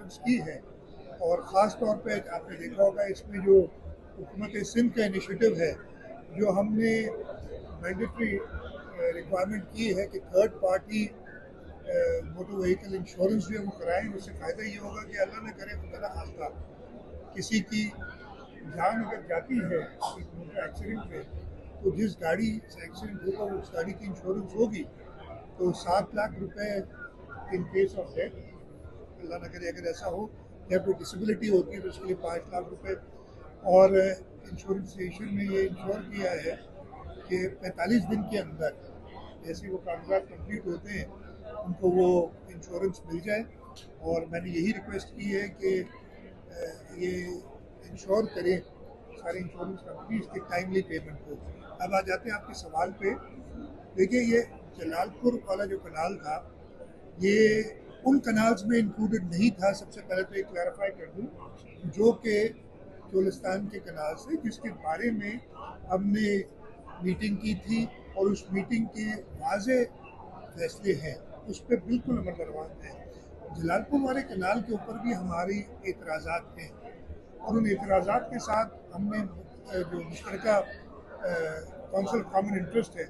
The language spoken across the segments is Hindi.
इंश्योरेंस की है, और ख़ास तौर पे आपने देखा होगा इसमें जो हुकूमत सिंध का इनिशिएटिव है, जो हमने मैंडेटरी रिक्वायरमेंट की है कि third party motor vehicle insurance जो है वो कराएं। उससे फ़ायदा ये होगा कि अल्लाह न करे खुदा न खास्ता किसी की जान अगर जाती है एक मोटर एक्सीडेंट में, तो जिस गाड़ी से एक्सीडेंट होगा उस गाड़ी की इंश्योरेंस होगी, तो 7 लाख रुपए इन केस ऑफ डेथ, अल्लाह न करे अगर ऐसा हो, या कोई डिसेबिलिटी होती है तो उसके लिए 5 लाख रुपए। और इंश्योरेंसेशन में ये इंश्योर किया है कि 45 दिन के अंदर जैसे वो कागजात कंप्लीट होते हैं उनको वो इंश्योरेंस मिल जाए। और मैंने यही रिक्वेस्ट की है कि ये इंश्योर करें सारे इंश्योरेंस कंपनीज की टाइमली पेमेंट को। अब आ जाते हैं आपके सवाल पे। देखिए, ये जलालपुर वाला जो कनाल था, ये उन कनाल्स में इंक्लूडेड नहीं था। सबसे पहले तो ये क्लैरिफाई कर दूं, जो कि चोलिस्तान के कनाल से, जिसके बारे में हमने मीटिंग की थी और उस मीटिंग के वाज़े फैसले हैं, उस पर बिल्कुल अमल दरवान है। जलालपुर वाले कनाल के ऊपर भी हमारी एतराज़ात हैं, और उन एतराज़ात के साथ हमने जो मुश्तरका काउंसिल ऑफ कॉमन इंटरेस्ट है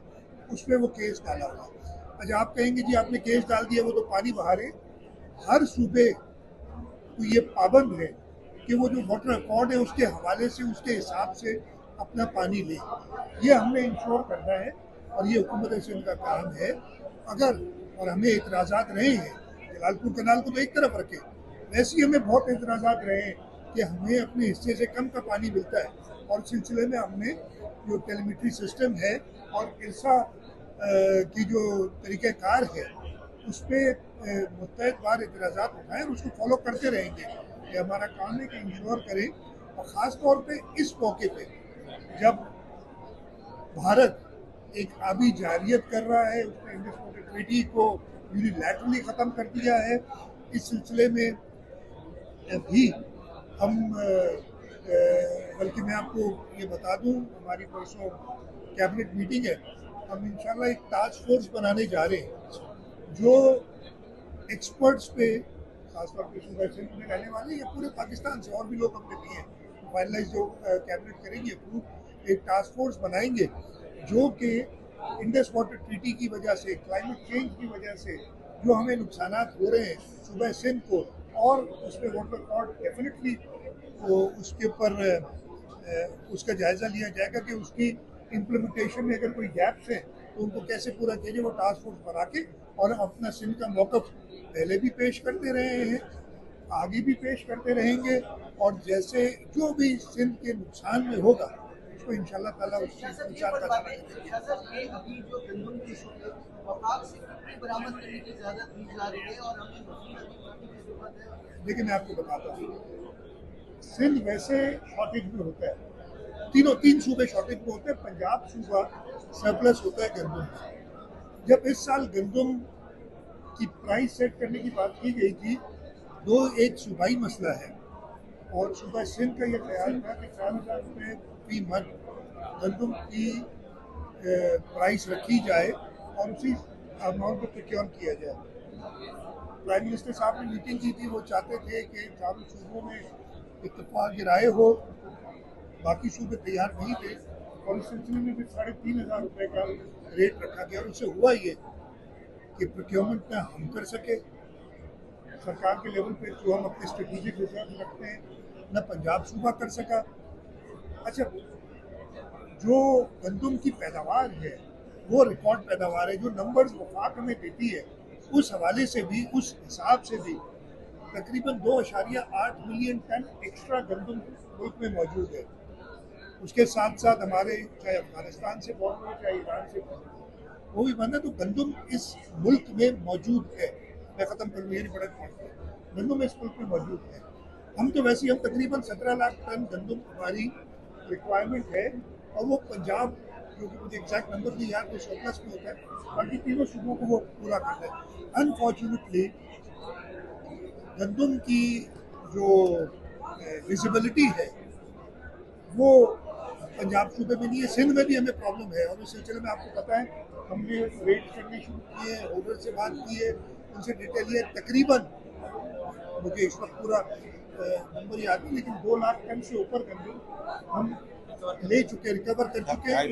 उस पर वो केस डाला हुआ। अच्छा, आप कहेंगे जी आपने केस डाल दिया, वो तो पानी बहा रहे। हर सूबे को ये पाबंद है कि वो जो वाटर अकॉर्ड है उसके हवाले से, उसके हिसाब से अपना पानी ले। ये हमने इंश्योर करना है और ये हुकूमत सिंध का काम है। अगर और हमें एतराज़ात रहे हैं, जलालपुर कनाल को तो एक तरफ रखें, वैसे ही हमें बहुत एतराज़ात रहे हैं कि हमें अपने हिस्से से कम का पानी मिलता है, और इस सिलसिले में हमने जो टेलीमेट्री सिस्टम है और इरसा की जो तरीक़ाकार है उस पर मुतहद बार एतराज़ात उठाएँ और उसको फॉलो करते रहेंगे। ये हमारा काम है कि इंश्योर करें। और ख़ास तौर पे इस मौके पे जब भारत एक आबी जारियत कर रहा है, उसने इंडस वाटर ट्रीटी को यूनिलैटरली ख़त्म कर दिया है, इस सिलसिले में भी हम बल्कि मैं आपको ये बता दूं, हमारी परसों कैबिनेट मीटिंग है, हम इंशाल्लाह एक टास्क फोर्स बनाने जा रहे हैं जो एक्सपर्ट्स पे, खासतौर पर सूबा सिंध में रहने वाले या पूरे पाकिस्तान से और भी लोग हमने दिए हैं, फाइनलाइज जो कैबिनेट करेंगे अप्रूव, एक टास्क फोर्स बनाएंगे जो कि इंडस वाटर ट्रीटी की वजह से, क्लाइमेट चेंज की वजह से जो हमें नुकसानात हो रहे हैं सूबा सिंध को, और उस पर वाटर अकॉर्ड डेफिनेटली वो उसके ऊपर उसका जायज़ा लिया जाएगा कि उसकी इम्प्लीमेंटेशन में अगर कोई गैप्स हैं तो उनको कैसे पूरा किया जाए। वो टास्क फोर्स बना के और अपना सिंध का मौक़िफ़ पहले भी पेश करते रहे हैं, आगे भी पेश करते रहेंगे, और जैसे जो भी सिंध के नुकसान में होगा उसको इंशाल्लाह ताला उस नुकसान का देखिए, मैं आपको बताता हूँ, सिंध वैसे शॉर्टेज में होता है, तीन सूबे शॉर्टेज में होते हैं। पंजाब सूबा सरप्लस होता है गंदम में। जब इस साल गंदम की प्राइस सेट करने की बात की गई थी, एक सूबाई मसला है, और सूबा सिंध का ये ख्याल था कि 4,000 रुपये फी मंथ गंदम की प्राइस रखी जाए और उसी अमाउंट पर प्रोक्योर किया जाए। प्राइम मिनिस्टर साहब ने मीटिंग की थी, वो चाहते थे कि चारों सूबों में इत्तेफाक राय हो, बाकी सूबे तैयार नहीं थे, और इस सिलसिले में भी 3,500 रुपये का रेट रखा गया। और उससे हुआ ये कि प्रोक्योरमेंट ना हम कर सके सरकार के लेवल पे, जो हम अपने स्ट्रेटेजिक रिजर्व रखते हैं, न पंजाब सूबा कर सका। अच्छा, जो गंदम की पैदावार है वो रिकॉर्ड पैदावार है, जो नंबर्स वफाक हमें देती है उस हवाले से भी, उस हिसाब से भी तकरीबन 2.8 मिलियन टन एक्स्ट्रा गंदम मुल्क में मौजूद है। उसके साथ साथ हमारे चाहे अफगानिस्तान से बॉर्डर हो चाहे ईरान से बॉर्डर हो, वो भी बंद है। तो गंदम इस मुल्क में मौजूद है। मैं ख़त्म करूँ, ये नहीं बड़ा पॉइंट, गंदम इस मुल्क में मौजूद है। हम तो वैसे ही हम तकरीबन 17 लाख टन गंदम हमारी रिक्वायरमेंट है, और वो पंजाब, जो कि मुझे एग्जैक्ट नंबर नहीं याद, वो सरप्लस में होता है, बाकी तीनों सूबों को वो पूरा करता है। अनफॉर्चुनेटली गंदम की जो विजिबिलिटी है वो पंजाब सूबे में नहीं है, सिंध में भी हमें प्रॉब्लम है, और इस सिलसिले में आपको पता है हमने रेट करने शुरू किए, होल्डर से बात की है, उनसे डिटेल लिया। तकरीबन मुझे इस वक्त पूरा नंबर याद नहीं, लेकिन 2 लाख टन से ऊपर गंदम हम ले चुके, रिकवर कर चुके हैं।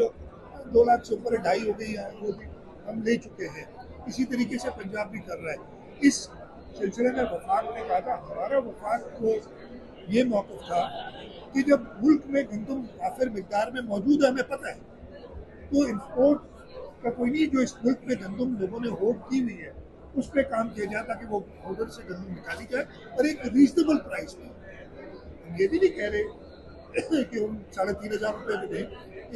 2 लाख से ऊपर 2.5 हो गई है, वो भी हम ले चुके हैं। इसी तरीके से पंजाब भी कर रहा है। इस सिलसिले में वफाक ने कहा था, हमारा वफाक को ये मौक़िफ़ था कि जब मुल्क में गंदम काफिर मिकदार में मौजूद है, हमें पता है, तो इंपोर्ट का कोई नहीं। जो इस मुल्क में गंदम लोगों ने होल्ड की हुई है उस पर काम किया जाए ताकि वो उधर से गंदम निकाली जाए और एक रीजनेबल प्राइस पे। हम ये भी नहीं कह रहे कि हम 3,500 रुपये में दें,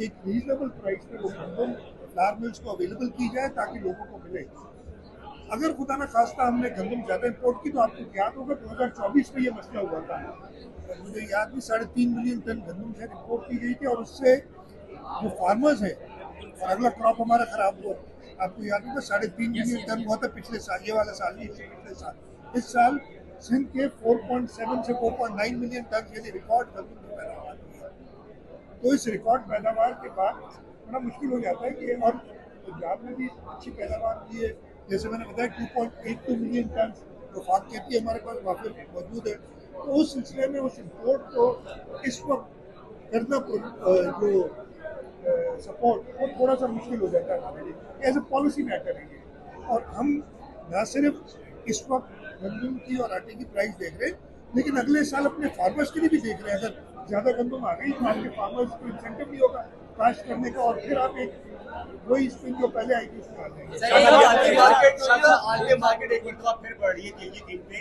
एक रीजनेबल प्राइस पे वो गंदम फ्लावर मिल्स को अवेलेबल की जाए ताकि लोगों को मिले। अगर खुदा न खास्ता हमने गंदम ज़्यादा इम्पोर्ट की तो आपको याद होगा 2024 में ये मसला हुआ था, मुझे याद नहीं, 3.5 मिलियन टन गंदम शायद इम्पोर्ट की गई थी और उससे जो फार्मर्स हैं, और अगला क्रॉप हमारा खराब हुआ, आपको याद होगा 3.5 मिलियन टन हुआ था पिछले साल, ये वाला साल नहीं, पिछले साल। इस साल सिंध के 4.7 से 4.9 मिलियन टन यानी रिकॉर्ड गंदम की पैदावार हुई है। तो इस रिकॉर्ड पैदावार के बाद बड़ा मुश्किल हो जाता है कि, और पंजाब में भी अच्छी पैदावार की है, जैसे मैंने बताया 2.82 मिलियन टन वफाक कहती है हमारे पास वापस मौजूद है। तो उस सिलसिले में उस इम्पोर्ट को इस वक्त करना जो सपोर्ट वो थोड़ा सा मुश्किल हो जाता है हमारे लिए, एज ए पॉलिसी मैटर है ये। और हम न सिर्फ इस वक्त गंदम की और आटे की प्राइस देख रहे हैं, लेकिन अगले साल अपने फार्मर्स के लिए भी देख रहे हैं। अगर ज़्यादा गंदम आ गई तो आपके फार्मर्स को इंसेंटिव भी होगा काश्त करने का, और फिर आप एक वही स्पिन जो पहले आई थी उसमें आ जाएंगे। मार्केट एक मरतबा फिर बढ़ रही है तेजी दिन पे।